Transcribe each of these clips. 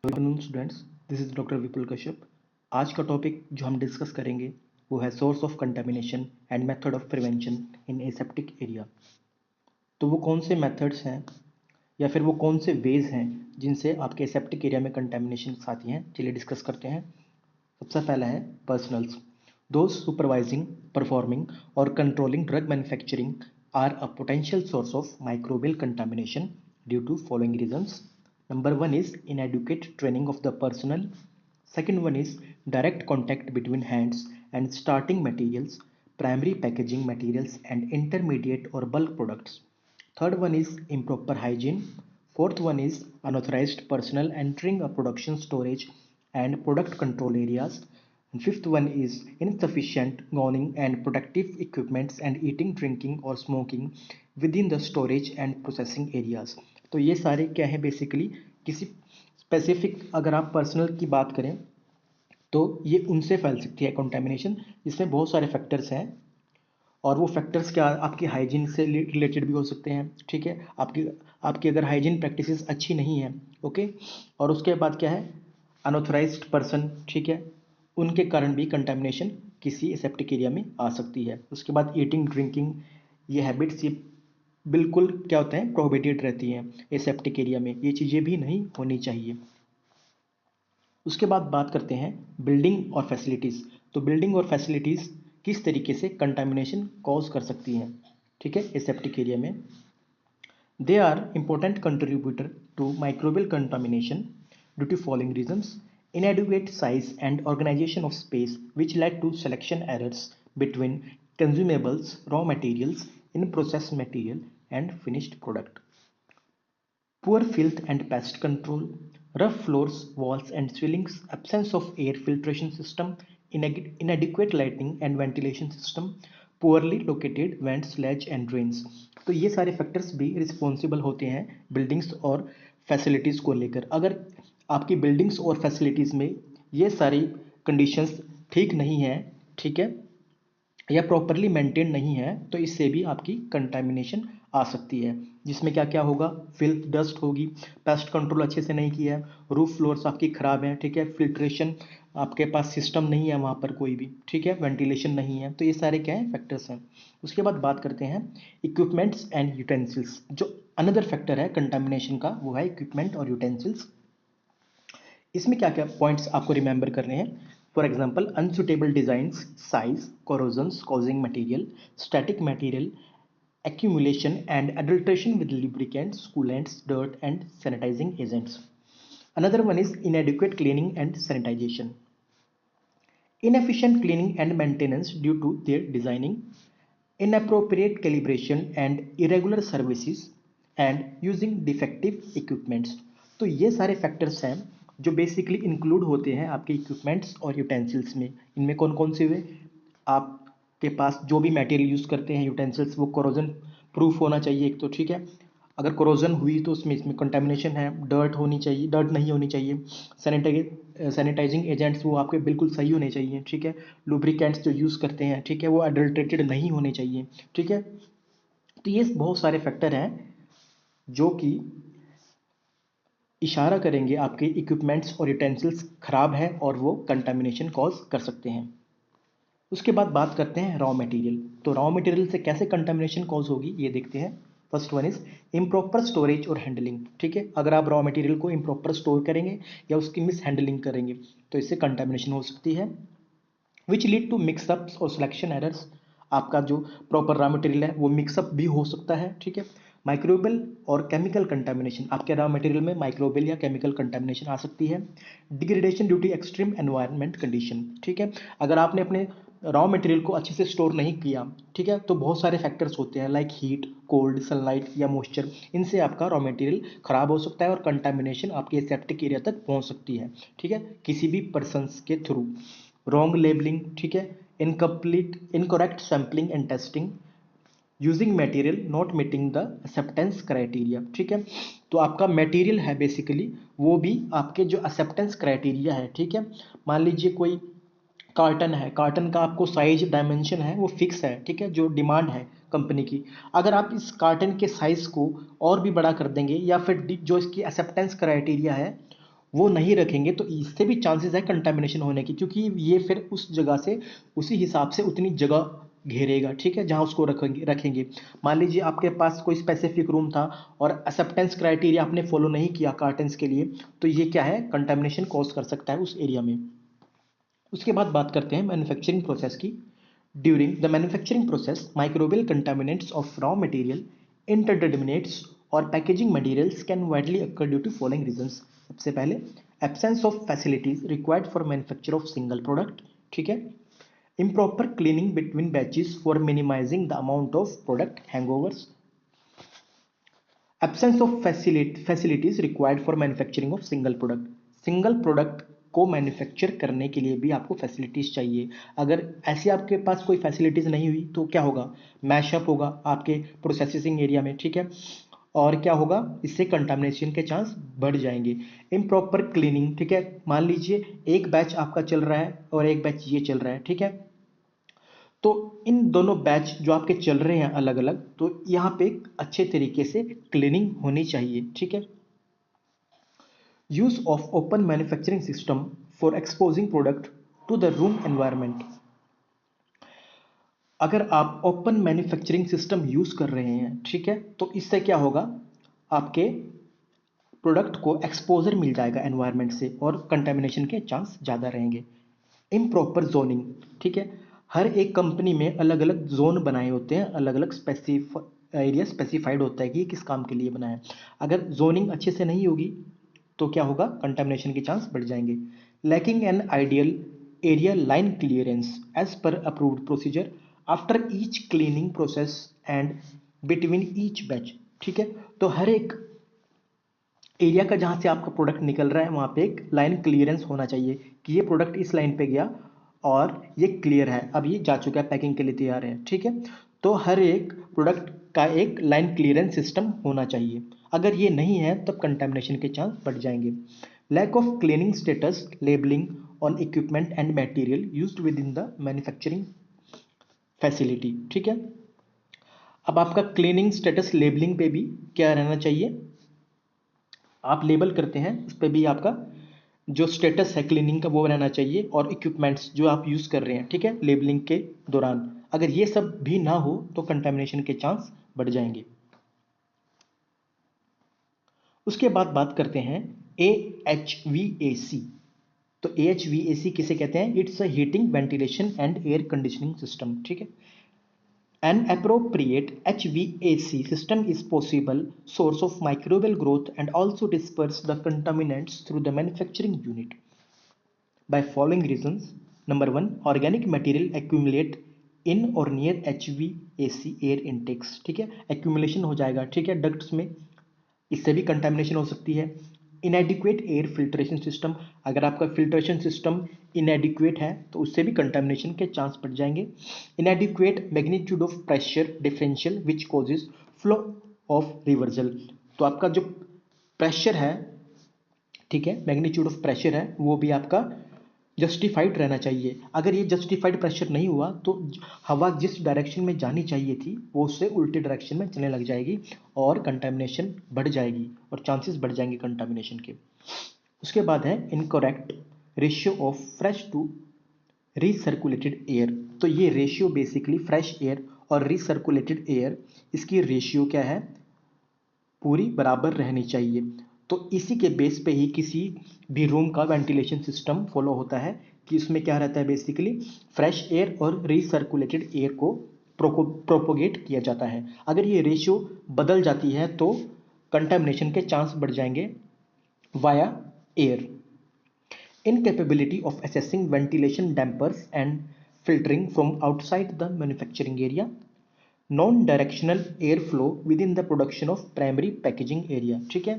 Welcome students, this is doctor Vipul Kashyap. आज का topic जो हम डिस्कस करेंगे वो है source of contamination and method of prevention in aseptic area. तो वो कौन से मेथड्स हैं या फिर वो कौन से वेज हैं जिनसे आपके एसेप्टिक एरिया में कंटामिनेशन आती हैं, चलिए डिस्कस करते हैं। सबसे पहला है पर्सनल्स। दोज सुपरवाइजिंग, परफॉर्मिंग और controlling drug manufacturing are a potential source of microbial contamination due to following reasons. Number one is inadequate training of the personnel. Second one is direct contact between hands and starting materials, primary packaging materials, and intermediate or bulk products. Third one is improper hygiene. Fourth one is unauthorized personnel entering a production storage and product control areas. And fifth one is insufficient gowning and protective equipments and eating, drinking or smoking within the storage and processing areas. तो ये सारे क्या है basically किसी specific, अगर आप personal की बात करें तो ये उनसे फैल सकती है कंटेमिनेशन, जिसमें बहुत सारे फैक्टर्स हैं। और वो फैक्टर्स क्या आपकी हाइजीन से रिलेटेड भी हो सकते हैं, ठीक है। आपकी आपकी अगर हाइजीन प्रैक्टिसेस अच्छी नहीं है, ओके। और उसके बाद क्या है, अनऑथराइज्ड पर्सन, ठीक है, उनके कारण भी कंटेमिनेशन किसी एसेप्टिक एरिया में आ सकती है। उसके बाद ईटिंग, ड्रिंकिंग, ये हैबिट्स ये बिल्कुल क्या होते हैं, प्रोहिबिटेड रहती हैं एसेप्टिक एरिया में। ये चीज़ें भी नहीं होनी चाहिए। उसके बाद बात करते हैं बिल्डिंग और फैसिलिटीज़। तो बिल्डिंग और फैसिलिटीज़ किस तरीके से कंटामिनेशन कॉज कर सकती हैं, ठीक है, एसेप्टिक एरिया में। They are important contributor to microbial contamination due to following reasons: inadequate size and organization of space which led to selection errors between consumables, raw materials, in processed material and finished product; poor filth and pest control, rough floors, walls and ceilings, absence of air filtration system, inadequate lighting and ventilation system, poorly located vents, ledge and drains। तो ये सारे factors भी responsible होते हैं buildings और facilities को लेकर। अगर आपकी बिल्डिंग्स और फैसिलिटीज़ में ये सारी कंडीशंस ठीक नहीं है, ठीक है, या प्रॉपरली मेंटेन नहीं है, तो इससे भी आपकी कंटामिनेशन आ सकती है। जिसमें क्या क्या होगा, फिल्थ, डस्ट होगी, पेस्ट कंट्रोल अच्छे से नहीं किया है, रूफ फ्लोर्स आपकी ख़राब हैं, ठीक है, फिल्ट्रेशन आपके पास सिस्टम नहीं है वहाँ पर कोई भी, ठीक है, वेंटिलेशन नहीं है। तो ये सारे क्या हैं, फैक्टर्स हैं। उसके बाद बात करते हैं इक्विपमेंट्स एंड यूटेंसिल्स। जो अनदर फैक्टर है कंटामिनेशन का वो है इक्विपमेंट और यूटेंसिल्स। इसमें क्या क्या पॉइंट्स आपको रिमेंबर करने हैं। For example unsuitable designs, size, corrosions causing material, static material accumulation and adulteration with lubricants, coolants, dirt and sanitizing agents. Another one is inadequate cleaning and sanitization. Inefficient cleaning and maintenance due to their designing, inappropriate calibration and irregular services, and using defective equipments। तो ये सारे factors हैं जो basically include होते हैं आपके equipments और utensils में। इनमें कौन कौन से हुए, आपके पास जो भी मटेरियल यूज़ करते हैं यूटेंसिल्स, वो कोरोजन प्रूफ होना चाहिए एक तो, ठीक है। अगर कोरोजन हुई तो उसमें इसमें कंटामिनेशन है। डर्ट होनी चाहिए, डर्ट नहीं होनी चाहिए। सैनिटाइजिंग एजेंट्स वो आपके बिल्कुल सही होने चाहिए, ठीक है। लुब्रिकेंट्स जो यूज़ करते हैं, ठीक है, वो अडल्ट्रेटेड नहीं होने चाहिए, ठीक है। तो ये बहुत सारे फैक्टर हैं जो कि इशारा करेंगे आपके इक्विपमेंट्स और यूटेंसिल्स खराब हैं और वो कंटामिनेशन कॉज कर सकते हैं। उसके बाद बात करते हैं रॉ मटेरियल। तो रॉ मटेरियल से कैसे कंटामिनेशन कॉज होगी ये देखते हैं। First one is improper storage और हैंडलिंग, ठीक है। अगर आप रॉ मटेरियल को इम्प्रॉपर स्टोर करेंगे या उसकी मिस हैंडलिंग करेंगे तो इससे कंटामिनेशन हो सकती है। विच लीड टू मिक्सअप्स और सिलेक्शन एरर्स। आपका जो प्रॉपर रॉ मटेरियल है वो मिक्सअप भी हो सकता है, ठीक है। माइक्रोबियल और केमिकल कंटामिनेशन, आपके रॉ मटेरियल में माइक्रोबियल या केमिकल कंटामिनेशन आ सकती है। Degradation due to extreme environment condition, ठीक है। अगर आपने अपने रॉ मटेरियल को अच्छे से स्टोर नहीं किया, ठीक है, तो बहुत सारे फैक्टर्स होते हैं लाइक हीट, कोल्ड, सनलाइट या मॉइस्चर। इनसे आपका रॉ मटेरियल खराब हो सकता है और कंटामिनेशन आपके सेप्टिक एरिया तक पहुंच सकती है, ठीक है, किसी भी पर्सन्स के थ्रू। रॉन्ग लेबलिंग, ठीक है, incomplete incorrect sampling and testing, using material not meeting the acceptance criteria, ठीक है। तो आपका मटेरियल है बेसिकली वो भी आपके जो एक्सेप्टेंस क्राइटेरिया है, ठीक है। मान लीजिए कोई कार्टन है, कार्टन का आपको साइज डायमेंशन है वो फिक्स है, ठीक है, जो डिमांड है कंपनी की। अगर आप इस कार्टन के साइज को और भी बड़ा कर देंगे या फिर जो इसकी एक्सेप्टेंस क्राइटेरिया है वो नहीं रखेंगे तो इससे भी चांसेस है कंटामिनेशन होने की, क्योंकि ये फिर उस जगह से उसी हिसाब से उतनी जगह घेरेगा, ठीक है, जहाँ उसको रखेंगे। मान लीजिए आपके पास कोई स्पेसिफिक रूम था और एक्सेप्टेंस क्राइटेरिया आपने फॉलो नहीं किया कार्टन्स के लिए, तो ये क्या है, कंटामिनेशन कॉज कर सकता है उस एरिया में। उसके बाद बात करते हैं मैन्युफैक्चरिंग प्रोसेस की। During the manufacturing process microbial contaminants of raw material, interdeterminates और packaging materials can widely occur due to following reasons. सबसे पहले, absence of facilities required for manufacture of single product, ठीक है। Improper cleaning between batches for minimising the amount of product hangovers. Absence of facilities required for manufacturing of single product. Single product को manufacture करने के लिए भी आपको facilities चाहिए। अगर ऐसी आपके पास कोई फैसिलिटीज नहीं हुई तो क्या होगा, मैशअप होगा आपके प्रोसेसिंग एरिया में, ठीक है। और क्या होगा, इससे कंटामिनेशन के चांस बढ़ जाएंगे। इम्प्रॉपर क्लीनिंग, ठीक है, मान लीजिए एक बैच आपका चल रहा है और एक बैच ये चल रहा है, ठीक है। तो इन दोनों बैच जो आपके चल रहे हैं अलग अलग, तो यहाँ पे एक अच्छे तरीके से क्लीनिंग होनी चाहिए, ठीक है। Use of open manufacturing system for exposing product to the room environment. अगर आप ओपन मैन्युफैक्चरिंग सिस्टम यूज कर रहे हैं, ठीक है, तो इससे क्या होगा, आपके प्रोडक्ट को एक्सपोजर मिल जाएगा एनवायरनमेंट से और कंटेमिनेशन के चांस ज़्यादा रहेंगे। इम्प्रॉपर जोनिंग, ठीक है, हर एक कंपनी में अलग अलग जोन बनाए होते हैं, अलग अलग एरिया स्पेसिफाइड होता है कि ये किस काम के लिए बना है। अगर जोनिंग अच्छे से नहीं होगी तो क्या होगा, कंटेमिनेशन के चांस बढ़ जाएंगे। Lacking an ideal area line clearance as per approved procedure after each cleaning process and between each batch, ठीक है। तो हर एक एरिया का जहाँ से आपका प्रोडक्ट निकल रहा है वहाँ पे एक लाइन क्लियरेंस होना चाहिए कि ये प्रोडक्ट इस लाइन पे गया और ये क्लियर है, अब ये जा चुका है, पैकिंग के लिए तैयार है, ठीक है। तो हर एक प्रोडक्ट का एक लाइन क्लियरेंस सिस्टम होना चाहिए। अगर ये नहीं है तब कंटेमिनेशन के चांस बढ़ जाएंगे। Lack of cleaning status labeling on equipment and material used within the manufacturing facility, ठीक है। अब आपका क्लीनिंग स्टेटस लेबलिंग पे भी क्या रहना चाहिए, आप लेबल करते हैं उस पर भी आपका जो स्टेटस है क्लीनिंग का वो रहना चाहिए, और इक्विपमेंट्स जो आप यूज़ कर रहे हैं, ठीक है, लेबलिंग के दौरान। अगर ये सब भी ना हो तो कंटेमिनेशन के चांस बढ़ जाएंगे। उसके बाद बात करते हैं AHVAC। तो AHVAC किसे कहते हैं, it's a heating ventilation and air conditioning system, ठीक है। An appropriate HVAC system is possible source of microbial growth and also disperse the contaminants through the manufacturing unit by following reasons. Number one, organic material accumulate in or near HVAC air intakes, ठीक है, accumulation हो जाएगा, ठीक है, ducts में, इससे भी contamination हो सकती है। इनएडिक्वेट एयर फिल्ट्रेशन सिस्टम, अगर आपका फिल्ट्रेशन सिस्टम इनएडिक्वेट है तो उससे भी कंटेमिनेशन के चांस बढ़ जाएंगे। इनएडिक्वेट magnitude of pressure differential which causes flow of reversal, तो आपका जो प्रेशर है, ठीक है, मैग्नीट्यूड ऑफ प्रेशर है वो भी आपका जस्टिफाइड रहना चाहिए। अगर ये जस्टिफाइड प्रेशर नहीं हुआ तो हवा जिस डायरेक्शन में जानी चाहिए थी वो उससे उल्टे डायरेक्शन में चलने लग जाएगी और कंटामिनेशन बढ़ जाएगी और चांसेस बढ़ जाएंगे कंटामिनेशन के। उसके बाद है incorrect ratio of fresh to recirculated air. तो ये रेशियो बेसिकली फ्रेश एयर और रिसर्कुलेटेड एयर, इसकी रेशियो क्या है, पूरी बराबर रहनी चाहिए। तो इसी के बेस पे ही किसी भी रूम का वेंटिलेशन सिस्टम फॉलो होता है कि उसमें क्या रहता है, बेसिकली फ्रेश एयर और रिसर्कुलेटेड एयर को प्रोपोगेट किया जाता है। अगर ये रेशियो बदल जाती है तो कंटेमिनेशन के चांस बढ़ जाएंगे via air. Incapability of assessing ventilation dampers and filtering from outside the manufacturing area. Non directional air flow with in the production of primary packaging area, ठीक है।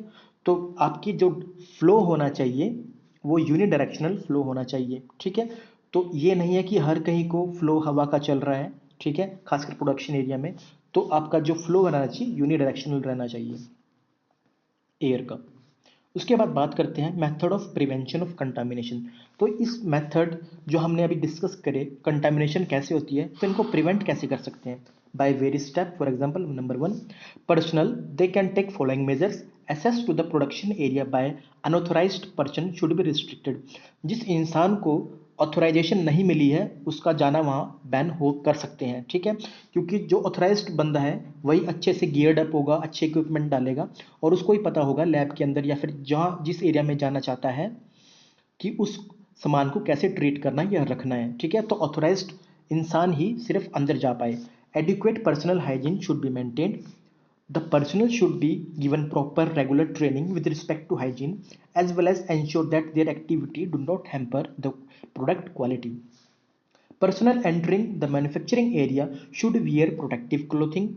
तो आपकी जो फ्लो होना चाहिए वो यूनिडायरेक्शनल फ्लो होना चाहिए, ठीक है। तो ये नहीं है कि हर कहीं को फ्लो हवा का चल रहा है, ठीक है, खासकर प्रोडक्शन एरिया में। तो आपका जो फ्लो रहना चाहिए यूनिडायरेक्शनल रहना चाहिए एयर का। उसके बाद बात करते हैं method of prevention of contamination. तो इस मेथड जो हमने अभी डिस्कस करे, कंटामिनेशन कैसे होती है तो इनको प्रिवेंट कैसे कर सकते हैं, by various step. For example, number one, personal they can take following measures access to the production area by unauthorized person should be restricted. जिस इंसान को ऑथोराइजेशन नहीं मिली है उसका जाना वहाँ बैन हो कर सकते हैं, ठीक है, क्योंकि जो ऑथोराइज्ड बंदा है वही अच्छे से गियर्ड अप होगा, अच्छे इक्विपमेंट डालेगा और उसको ही पता होगा लैब के अंदर या फिर जहाँ जिस एरिया में जाना चाहता है कि उस सामान को कैसे ट्रीट करना है या रखना है, ठीक है। तो ऑथोराइज्ड इंसान ही सिर्फ अंदर जा पाए। Adequate personal hygiene should be maintained. The personnel should be given proper regular training with respect to hygiene as well as ensure that their activity do not hamper the product quality. Personnel entering the manufacturing area should wear protective clothing.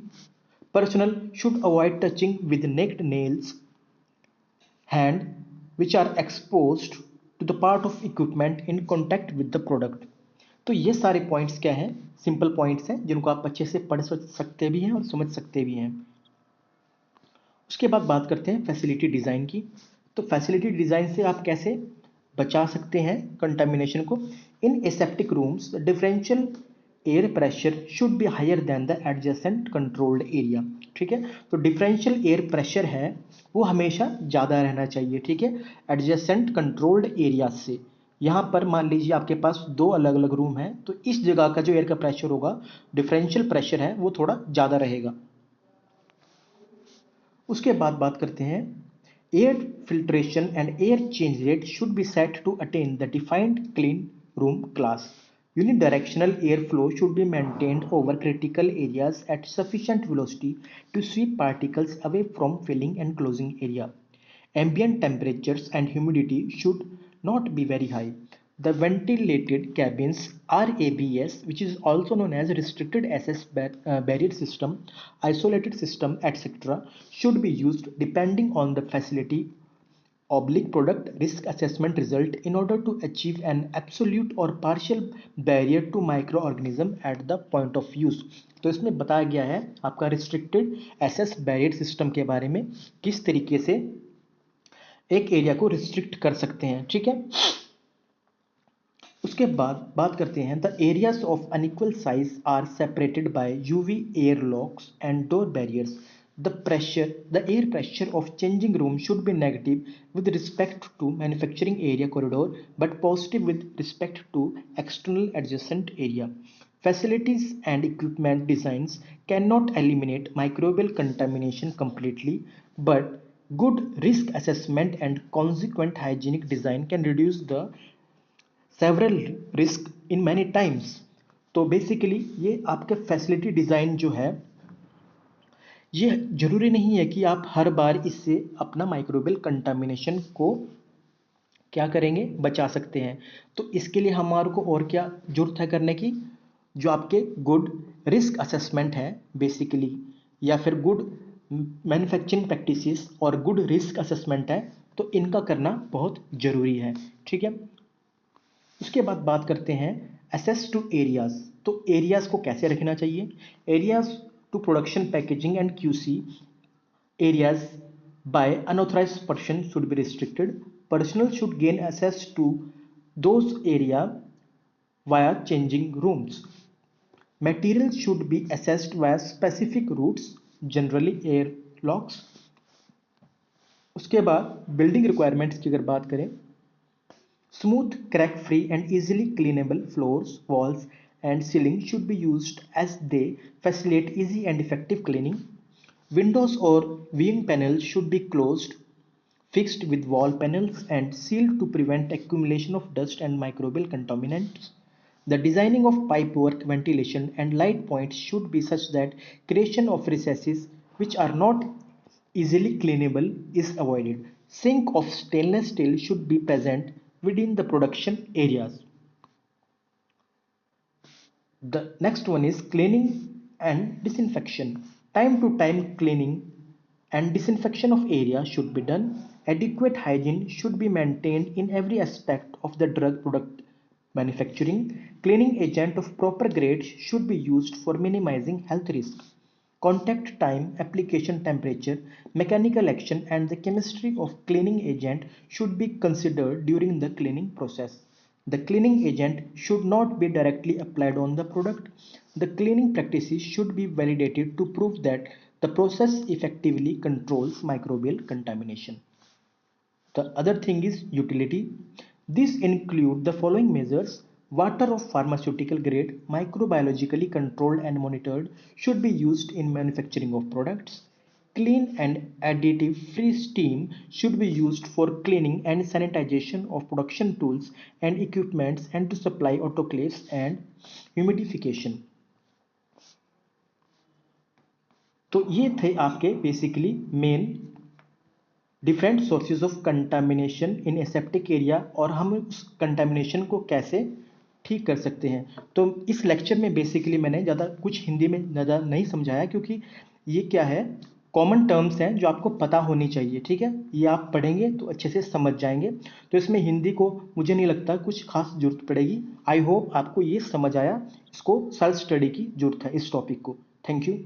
Personnel should avoid touching with naked nails, hand which are exposed to the part of equipment in contact with the product. तो ये सारे points क्या हैं, simple points हैं जिनको आप अच्छे से पढ़ सकते भी हैं और समझ सकते भी हैं। उसके बाद बात करते हैं फैसिलिटी डिज़ाइन की। तो फैसिलिटी डिज़ाइन से आप कैसे बचा सकते हैं कंटामिनेशन को। In aseptic rooms differential air pressure should be higher than the adjacent controlled area, ठीक है। तो डिफरेंशियल एयर प्रेशर है वो हमेशा ज़्यादा रहना चाहिए, ठीक है, एडजेसेंट कंट्रोल्ड एरिया से। यहाँ पर मान लीजिए आपके पास दो अलग अलग रूम हैं, तो इस जगह का जो एयर का प्रेशर होगा, डिफरेंशियल प्रेशर है वो थोड़ा ज़्यादा रहेगा। उसके बाद बात करते हैं air filtration and air change rate should be set to attain the defined clean room class. Unidirectional airflow should be maintained over critical areas at sufficient velocity to sweep particles away from filling and closing area. Ambient temperatures and humidity should not be very high. The ventilated cabins RABS, which is also known as restricted access barrier system, isolated system, etc., should be used depending on the facility oblique product risk assessment result in order to achieve an absolute or partial barrier to microorganism at the point of use। तो इसमें बताया गया है आपका restricted assess barrier system के बारे में, किस तरीके से एक एरिया को रिस्ट्रिक्ट कर सकते हैं, ठीक है। उसके बाद बात करते हैं the areas of unequal size are separated by UV air locks and door barriers. The air pressure of changing room should be negative with respect to manufacturing area corridor, but positive with respect to external adjacent area. Facilities and equipment designs cannot eliminate microbial contamination completely, but good risk assessment and consequent hygienic design can reduce the several risk in many times। तो basically ये आपके facility design जो है ये जरूरी नहीं है कि आप हर बार इससे अपना माइक्रोबियल कंटामिनेशन को क्या करेंगे, बचा सकते हैं। तो इसके लिए हमारे को और क्या जरूरत है करने की, जो आपके गुड रिस्क असेसमेंट है बेसिकली, या फिर गुड मैन्युफैक्चरिंग प्रैक्टिसेस और गुड रिस्क असेसमेंट है, तो इनका करना बहुत ज़रूरी है, ठीक है। उसके बाद बात करते हैं एसेस टू एरियाज। तो एरियाज को कैसे रखना चाहिए। Areas to production packaging and QC areas by unauthorized person should be restricted. Personnel should gain access to those areas via changing rooms. Materials should be assessed via specific routes, generally air locks। उसके बाद building requirements की अगर बात करें, smooth crack free and easily cleanable floors, walls and ceiling should be used as they facilitate easy and effective cleaning. Windows or viewing panels should be closed, fixed with wall panels and sealed to prevent accumulation of dust and microbial contaminants. The designing of pipework, ventilation and light points should be such that creation of recesses which are not easily cleanable is avoided. Sink of stainless steel should be present within the production areas। The next one is cleaning and disinfection. Time to time cleaning and disinfection of area should be done. Adequate hygiene should be maintained in every aspect of the drug product manufacturing. Cleaning agent of proper grade should be used for minimizing health risk. Contact time, application temperature, mechanical action and the chemistry of cleaning agent should be considered during the cleaning process। The cleaning agent should not be directly applied on the product. The cleaning practices should be validated to prove that The process effectively controls microbial contamination. The other thing is utility. These include the following measures. Water of pharmaceutical grade, microbiologically controlled and monitored, should be used in manufacturing of products. Clean and additive free steam should be used for cleaning and sanitization of production tools and equipments and to supply autoclaves and humidification. तो ये थे आपके basically main different sources of contamination in aseptic area और हम उस contamination को कैसे ठीक कर सकते हैं। तो इस लेक्चर में बेसिकली मैंने ज़्यादा कुछ हिंदी में ज़्यादा नहीं समझाया क्योंकि ये क्या है, कॉमन टर्म्स हैं जो आपको पता होनी चाहिए, ठीक है। ये आप पढ़ेंगे तो अच्छे से समझ जाएंगे, तो इसमें हिंदी को मुझे नहीं लगता कुछ खास जरूरत पड़ेगी। आई होप आपको ये समझ आया, इसको सेल्फ स्टडी की जरूरत है इस टॉपिक को। Thank you.